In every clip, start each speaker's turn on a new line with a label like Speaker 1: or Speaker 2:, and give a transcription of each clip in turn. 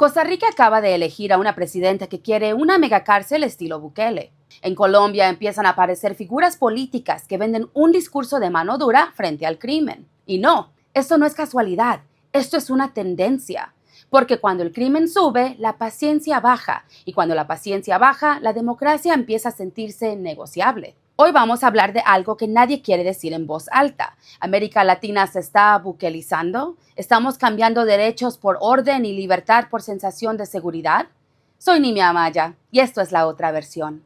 Speaker 1: Costa Rica acaba de elegir a una presidenta que quiere una megacárcel estilo Bukele. En Colombia empiezan a aparecer figuras políticas que venden un discurso de mano dura frente al crimen. Y no, esto no es casualidad, esto es una tendencia. Porque cuando el crimen sube, la paciencia baja. Y cuando la paciencia baja, la democracia empieza a sentirse negociable. Hoy vamos a hablar de algo que nadie quiere decir en voz alta. ¿América Latina se está bukelizando? ¿Estamos cambiando derechos por orden y libertad por sensación de seguridad? Soy Nimia Amaya y esto es la otra versión.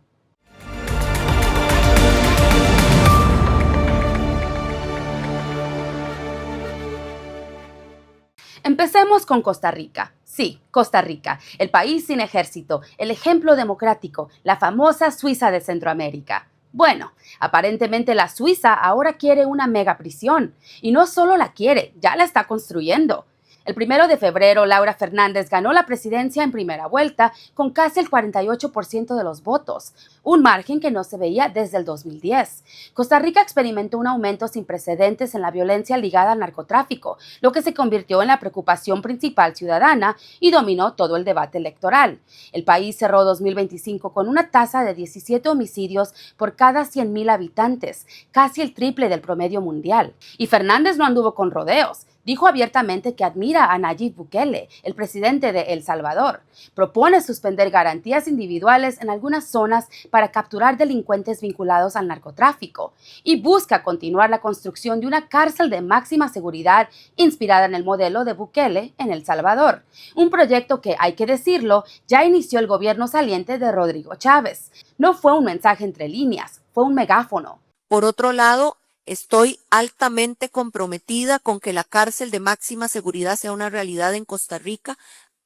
Speaker 1: Empecemos con Costa Rica. Sí, Costa Rica, el país sin ejército, el ejemplo democrático, la famosa Suiza de Centroamérica. Bueno, aparentemente la Suiza ahora quiere una megaprisión. Y no solo la quiere, ya la está construyendo. El 1 de febrero, Laura Fernández ganó la presidencia en primera vuelta con casi el 48% de los votos, un margen que no se veía desde el 2010. Costa Rica experimentó un aumento sin precedentes en la violencia ligada al narcotráfico, lo que se convirtió en la preocupación principal ciudadana y dominó todo el debate electoral. El país cerró 2025 con una tasa de 17 homicidios por cada 100,000 habitantes, casi el triple del promedio mundial. Y Fernández no anduvo con rodeos. Dijo abiertamente que admira a Nayib Bukele, el presidente de El Salvador. Propone suspender garantías individuales en algunas zonas para capturar delincuentes vinculados al narcotráfico y busca continuar la construcción de una cárcel de máxima seguridad inspirada en el modelo de Bukele en El Salvador. Un proyecto que, hay que decirlo, ya inició el gobierno saliente de Rodrigo Chávez. No fue un mensaje entre líneas, fue un megáfono.
Speaker 2: Por otro lado, estoy altamente comprometida con que la cárcel de máxima seguridad sea una realidad en Costa Rica.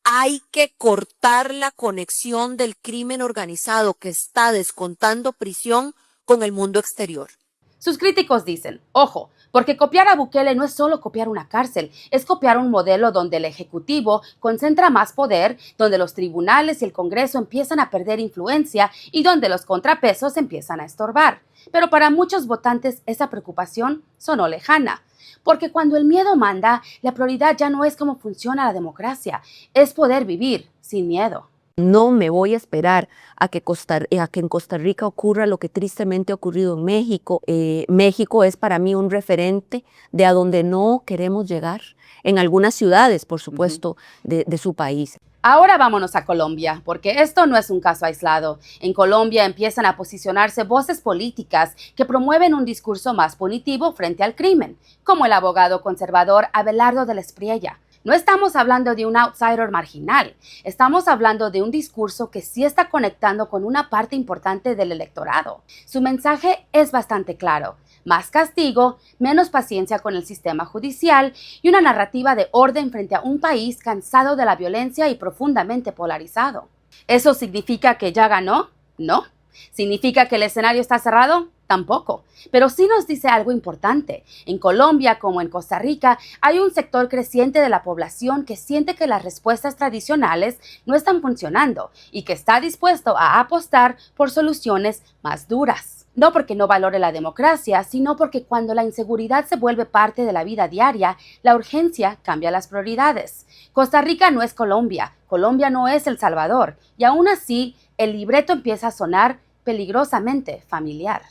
Speaker 2: Hay que cortar la conexión del crimen organizado que está descontando prisión con el mundo exterior.
Speaker 1: Sus críticos dicen, ojo, porque copiar a Bukele no es solo copiar una cárcel, es copiar un modelo donde el Ejecutivo concentra más poder, donde los tribunales y el Congreso empiezan a perder influencia y donde los contrapesos empiezan a estorbar. Pero para muchos votantes esa preocupación sonó lejana, porque cuando el miedo manda, la prioridad ya no es cómo funciona la democracia, es poder vivir sin miedo.
Speaker 3: No me voy a esperar a que en Costa Rica ocurra lo que tristemente ha ocurrido en México. México es para mí un referente de a donde no queremos llegar, en algunas ciudades, por supuesto, de su país.
Speaker 1: Ahora vámonos a Colombia, porque esto no es un caso aislado. En Colombia empiezan a posicionarse voces políticas que promueven un discurso más punitivo frente al crimen, como el abogado conservador Abelardo de la Espriella. No estamos hablando de un outsider marginal, estamos hablando de un discurso que sí está conectando con una parte importante del electorado. Su mensaje es bastante claro: más castigo, menos paciencia con el sistema judicial y una narrativa de orden frente a un país cansado de la violencia y profundamente polarizado. ¿Eso significa que ya ganó? No. ¿Significa que el escenario está cerrado? Tampoco. Pero sí nos dice algo importante. En Colombia, como en Costa Rica, hay un sector creciente de la población que siente que las respuestas tradicionales no están funcionando y que está dispuesto a apostar por soluciones más duras. No porque no valore la democracia, sino porque cuando la inseguridad se vuelve parte de la vida diaria, la urgencia cambia las prioridades. Costa Rica no es Colombia, Colombia no es El Salvador, y aún así, el libreto empieza a sonar peligrosamente familiar.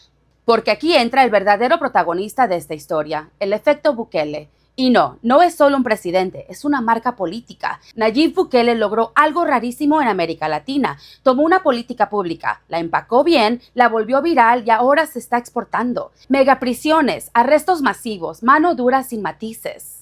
Speaker 1: Porque aquí entra el verdadero protagonista de esta historia, el efecto Bukele. Y no es solo un presidente, es una marca política. Nayib Bukele logró algo rarísimo en América Latina. Tomó una política pública, la empacó bien, la volvió viral y ahora se está exportando. Megaprisiones, arrestos masivos, mano dura sin matices.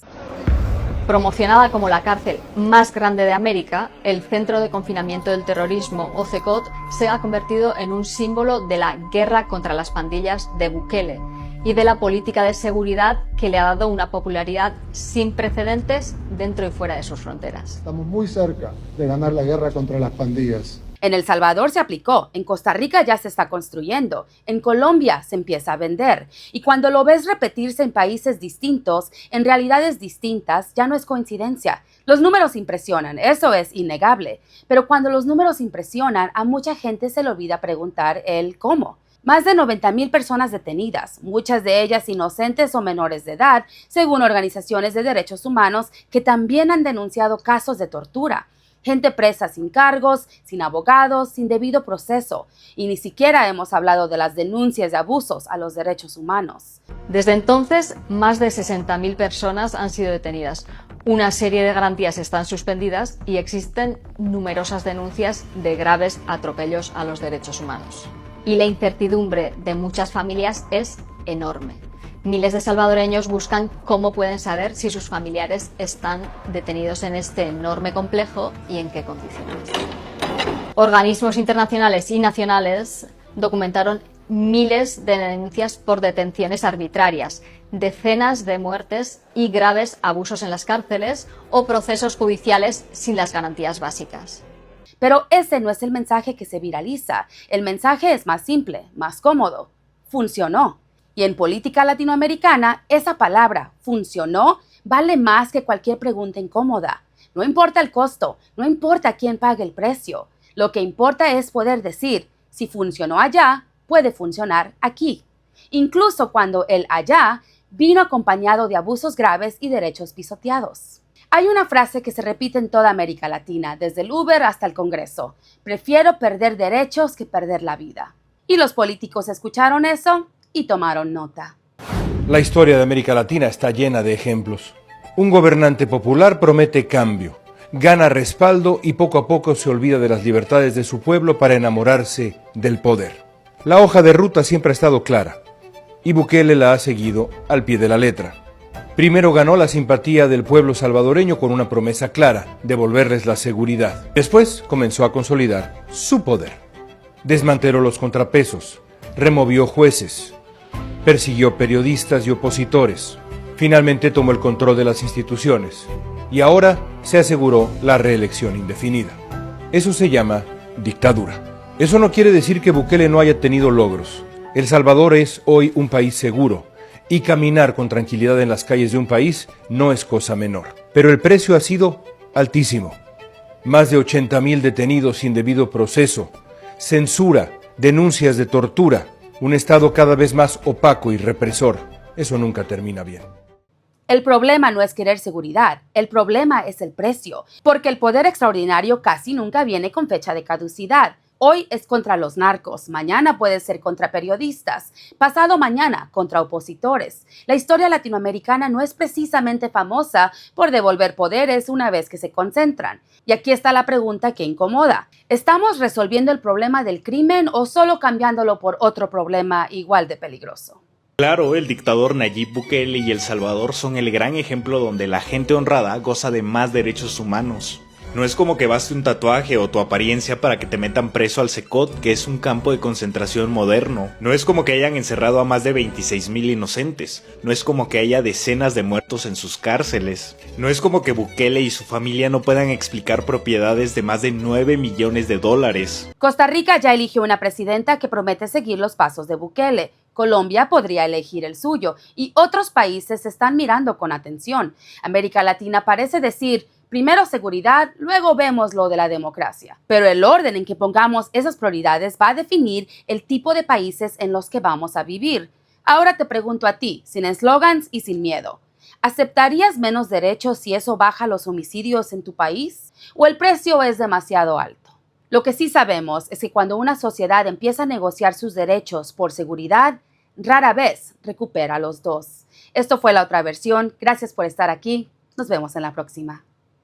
Speaker 4: Promocionada como la cárcel más grande de América, el Centro de Confinamiento del Terrorismo, o CECOT, se ha convertido en un símbolo de la guerra contra las pandillas de Bukele y de la política de seguridad que le ha dado una popularidad sin precedentes dentro y fuera de sus fronteras.
Speaker 5: Estamos muy cerca de ganar la guerra contra las pandillas.
Speaker 1: En El Salvador se aplicó, en Costa Rica ya se está construyendo, en Colombia se empieza a vender. Y cuando lo ves repetirse en países distintos, en realidades distintas, ya no es coincidencia. Los números impresionan, eso es innegable. Pero cuando los números impresionan, a mucha gente se le olvida preguntar el cómo. Más de 90,000 personas detenidas, muchas de ellas inocentes o menores de edad, según organizaciones de derechos humanos que también han denunciado casos de tortura. Gente presa sin cargos, sin abogados, sin debido proceso. Y ni siquiera hemos hablado de las denuncias de abusos a los derechos humanos.
Speaker 4: Desde entonces, más de 60.000 personas han sido detenidas. Una serie de garantías están suspendidas y existen numerosas denuncias de graves atropellos a los derechos humanos. Y la incertidumbre de muchas familias es enorme. Miles de salvadoreños buscan cómo pueden saber si sus familiares están detenidos en este enorme complejo y en qué condiciones. Organismos internacionales y nacionales documentaron miles de denuncias por detenciones arbitrarias, decenas de muertes y graves abusos en las cárceles o procesos judiciales sin las garantías básicas.
Speaker 1: Pero ese no es el mensaje que se viraliza. El mensaje es más simple, más cómodo. Funcionó. Y en política latinoamericana, esa palabra, funcionó, vale más que cualquier pregunta incómoda. No importa el costo, no importa quién pague el precio. Lo que importa es poder decir, si funcionó allá, puede funcionar aquí. Incluso cuando el allá vino acompañado de abusos graves y derechos pisoteados. Hay una frase que se repite en toda América Latina, desde el Uber hasta el Congreso. Prefiero perder derechos que perder la vida. ¿Y los políticos escucharon eso? Y tomaron nota.
Speaker 6: La historia de América Latina está llena de ejemplos. Un gobernante popular promete cambio, gana respaldo y poco a poco se olvida de las libertades de su pueblo para enamorarse del poder. La hoja de ruta siempre ha estado clara, y Bukele la ha seguido al pie de la letra. Primero ganó la simpatía del pueblo salvadoreño con una promesa clara, devolverles la seguridad. Después comenzó a consolidar su poder. Desmanteló los contrapesos, removió jueces, persiguió periodistas y opositores. Finalmente tomó el control de las instituciones y ahora se aseguró la reelección indefinida. Eso se llama dictadura. Eso no quiere decir que Bukele no haya tenido logros. El Salvador es hoy un país seguro y caminar con tranquilidad en las calles de un país no es cosa menor. Pero el precio ha sido altísimo. Más de 80,000 detenidos sin debido proceso, censura, denuncias de tortura, un Estado cada vez más opaco y represor. Eso nunca termina bien.
Speaker 1: El problema no es querer seguridad, el problema es el precio, porque el poder extraordinario casi nunca viene con fecha de caducidad. Hoy es contra los narcos, mañana puede ser contra periodistas, pasado mañana contra opositores. La historia latinoamericana no es precisamente famosa por devolver poderes una vez que se concentran. Y aquí está la pregunta que incomoda. ¿Estamos resolviendo el problema del crimen o solo cambiándolo por otro problema igual de peligroso?
Speaker 7: Claro, el dictador Nayib Bukele y El Salvador son el gran ejemplo donde la gente honrada goza de más derechos humanos. No es como que baste un tatuaje o tu apariencia para que te metan preso al CECOT, que es un campo de concentración moderno. No es como que hayan encerrado a más de 26,000 inocentes. No es como que haya decenas de muertos en sus cárceles. No es como que Bukele y su familia no puedan explicar propiedades de más de 9 millones de dólares.
Speaker 1: Costa Rica ya eligió una presidenta que promete seguir los pasos de Bukele. Colombia podría elegir el suyo y otros países están mirando con atención. América Latina parece decir, primero seguridad, luego vemos lo de la democracia. Pero el orden en que pongamos esas prioridades va a definir el tipo de países en los que vamos a vivir. Ahora te pregunto a ti, sin eslogans y sin miedo. ¿Aceptarías menos derechos si eso baja los homicidios en tu país? ¿O el precio es demasiado alto? Lo que sí sabemos es que cuando una sociedad empieza a negociar sus derechos por seguridad, rara vez recupera los dos. Esto fue La Otra Versión. Gracias por estar aquí. Nos vemos en la próxima.